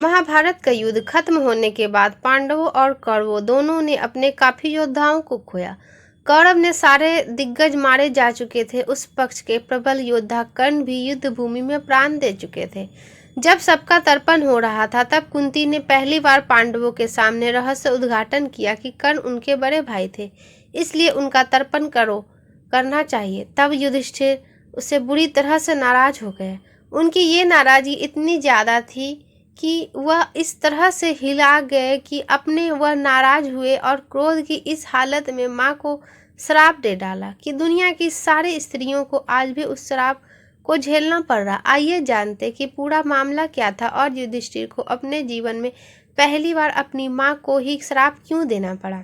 महाभारत का युद्ध खत्म होने के बाद पांडवों और कौरवों दोनों ने अपने काफी योद्धाओं को खोया। कौरव ने सारे दिग्गज मारे जा चुके थे। उस पक्ष के प्रबल योद्धा कर्ण भी युद्ध भूमि में प्राण दे चुके थे। जब सबका तर्पण हो रहा था तब कुंती ने पहली बार पांडवों के सामने रहस्य उद्घाटन किया कि कर्ण उनके बड़े भाई थे, इसलिए उनका तर्पण करना चाहिए। तब युधिष्ठिर उससे बुरी तरह से नाराज हो गए। उनकी ये नाराजगी इतनी ज्यादा थी कि वह इस तरह से हिला गए कि अपने वह नाराज हुए और क्रोध की इस हालत में माँ को श्राप दे डाला कि दुनिया की सारी स्त्रियों को आज भी उस श्राप को झेलना पड़ रहा। आइए जानते कि पूरा मामला क्या था और युधिष्ठिर को अपने जीवन में पहली बार अपनी माँ को ही श्राप क्यों देना पड़ा।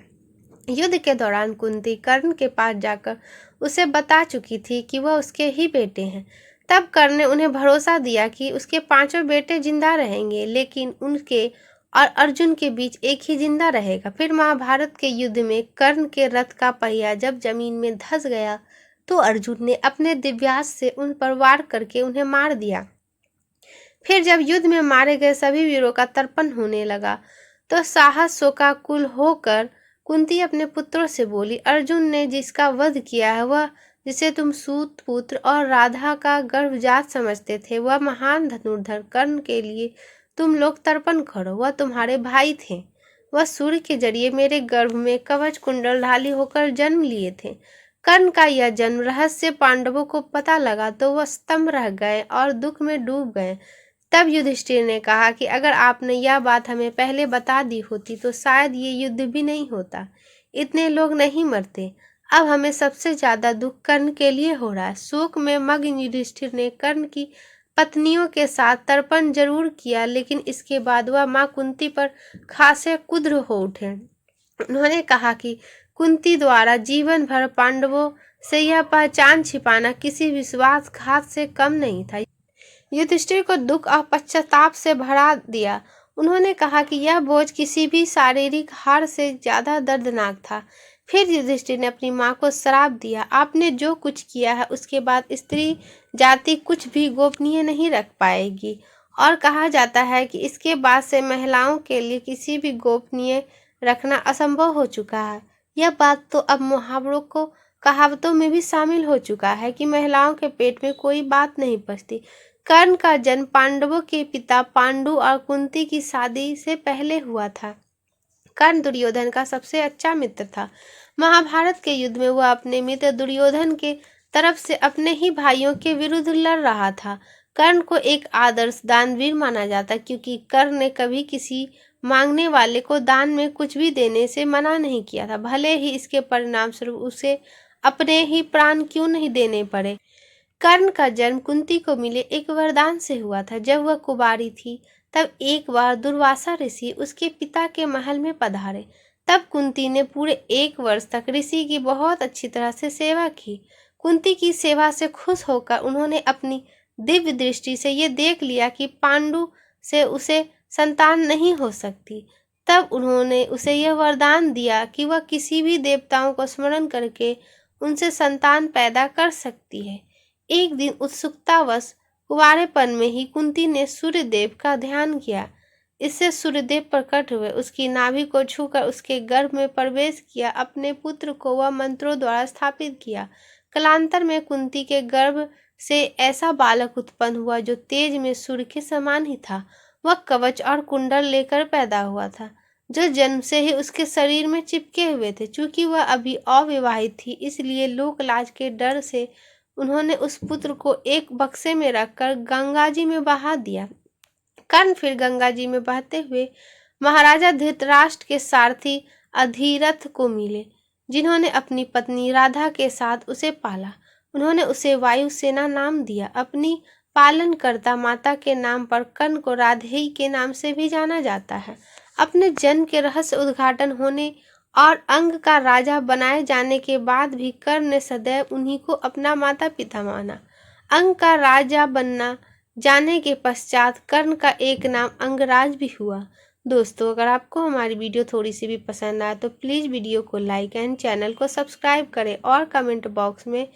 युद्ध के दौरान कुंती कर्ण के पास जाकर उसे बता चुकी थी कि वह उसके ही बेटे हैं। तब कर्ण ने उन्हें भरोसा दिया कि उसके पांचों बेटे जिंदा रहेंगे, लेकिन उनके और अर्जुन के बीच एक ही जिंदा रहेगा। फिर महाभारत के युद्ध में कर्ण के रथ का पहिया जब जमीन में धंस गया तो अर्जुन ने अपने दिव्यास्त्र से उन पर वार करके उन्हें मार दिया। फिर जब युद्ध में मारे गए सभी वीरों का तर्पण होने लगा तो साहस शोकाकुल होकर कुंती अपने पुत्रों से बोली, अर्जुन ने जिसका वध किया है, वह जिसे तुम सूत पुत्र और राधा का गर्भजात समझते थे, वह महान धनुर्धर कर्ण के लिए तुम लोग तर्पण करो। वह तुम्हारे भाई थे। वह सूर्य के जरिए मेरे गर्भ में कवच कुंडल ढाली होकर जन्म लिए थे। कर्ण का यह जन्म रहस्य पांडवों को पता लगा तो वह स्तंभ रह गए और दुख में डूब गए। तब युधिष्ठिर ने कहा कि अगर आपने यह बात हमें पहले बता दी होती तो शायद ये युद्ध भी नहीं होता, इतने लोग नहीं मरते। अब हमें सबसे ज्यादा दुख कर्ण के लिए हो रहा है। शोक में मग्न युधिष्ठिर ने कर्ण की पत्नियों के साथ तर्पण जरूर किया, लेकिन इसके बाद वह माँ कुंती पर खासे कुद्र हो उठे। उन्होंने कहा कि कुंती द्वारा जीवन भर पांडवों से यह पहचान छिपाना किसी विश्वासघात से कम नहीं था। युधिष्ठिर को दुख और पश्चाताप से भरा दिया। उन्होंने कहा कि यह बोझ किसी भी शारीरिक हार से ज्यादा दर्दनाक था। फिर युधिष्ठिर ने अपनी माँ को श्राप दिया, आपने जो कुछ किया है उसके बाद स्त्री जाति कुछ भी गोपनीय नहीं रख पाएगी, और कहा जाता है कि इसके बाद से महिलाओं के लिए किसी भी गोपनीय रखना असंभव हो चुका है। यह बात तो अब मुहावरों को कहावतों में भी शामिल हो चुका है कि महिलाओं के पेट में कोई बात नहीं पचती। कर्ण का जन्म पांडवों के पिता पांडु और कुंती की शादी से पहले हुआ था। कर्ण दुर्योधन का सबसे अच्छा मित्र था। महाभारत के युद्ध में वह अपने मित्र दुर्योधन के तरफ से अपने ही भाइयों के विरुद्ध लड़ रहा था। कर्ण को एक आदर्श दानवीर माना जाता क्योंकि कर्ण ने कभी किसी मांगने वाले को दान में कुछ भी देने से मना नहीं किया था, भले ही इसके परिणाम स्वरूप उसे अपने ही प्राण क्यों नहीं देने पड़े। कर्ण का जन्म कुंती को मिले एक वरदान से हुआ था। जब वह कुंवारी थी तब एक बार दुर्वासा ऋषि उसके पिता के महल में पधारे। तब कुंती ने पूरे 1 वर्ष तक ऋषि की बहुत अच्छी तरह से सेवा की। कुंती की सेवा से खुश होकर उन्होंने अपनी दिव्य दृष्टि से ये देख लिया कि पांडु से उसे संतान नहीं हो सकती। तब उन्होंने उसे यह वरदान दिया कि वह किसी भी देवताओं को स्मरण करके उनसे संतान पैदा कर सकती है। एक दिन उत्सुकतावश कुंवारेपन में ही कुंती ने सूर्यदेव का ध्यान किया। इससे सूर्यदेव प्रकट हुए, उसकी नाभि को छूकर उसके गर्भ में प्रवेश किया। अपने पुत्र को वह मंत्रों द्वारा स्थापित किया। कालांतर में कुंती के गर्भ से ऐसा बालक उत्पन्न हुआ जो तेज में सूर्य के समान ही था। वह कवच और कुंडल लेकर पैदा हुआ था जो जन्म से ही उसके शरीर में चिपके हुए थे। चूंकि वह अभी अविवाहित थी, इसलिए लोक लाज के डर से उन्होंने उस पुत्र को एक बक्से में रखकर गंगा जी में बहा दिया। कर्ण फिर गंगा जी में बहते हुए महाराजा धृतराष्ट्र के सारथी अधिरथ को मिले, जिन्होंने अपनी पत्नी राधा के साथ उसे पाला। उन्होंने उसे वायुसेना नाम दिया। अपनी पालनकर्ता माता के नाम पर कर्ण को राधेय के नाम से भी जाना जाता है। अपने जन्म के रहस्य उद्घाटन होने और अंग का राजा बनाए जाने के बाद भी कर्ण ने सदैव उन्हीं को अपना माता पिता माना। अंग का राजा बनना जाने के पश्चात कर्ण का एक नाम अंगराज भी हुआ। दोस्तों, अगर आपको हमारी वीडियो थोड़ी सी भी पसंद आए तो प्लीज़ वीडियो को लाइक एंड चैनल को सब्सक्राइब करें और कमेंट बॉक्स में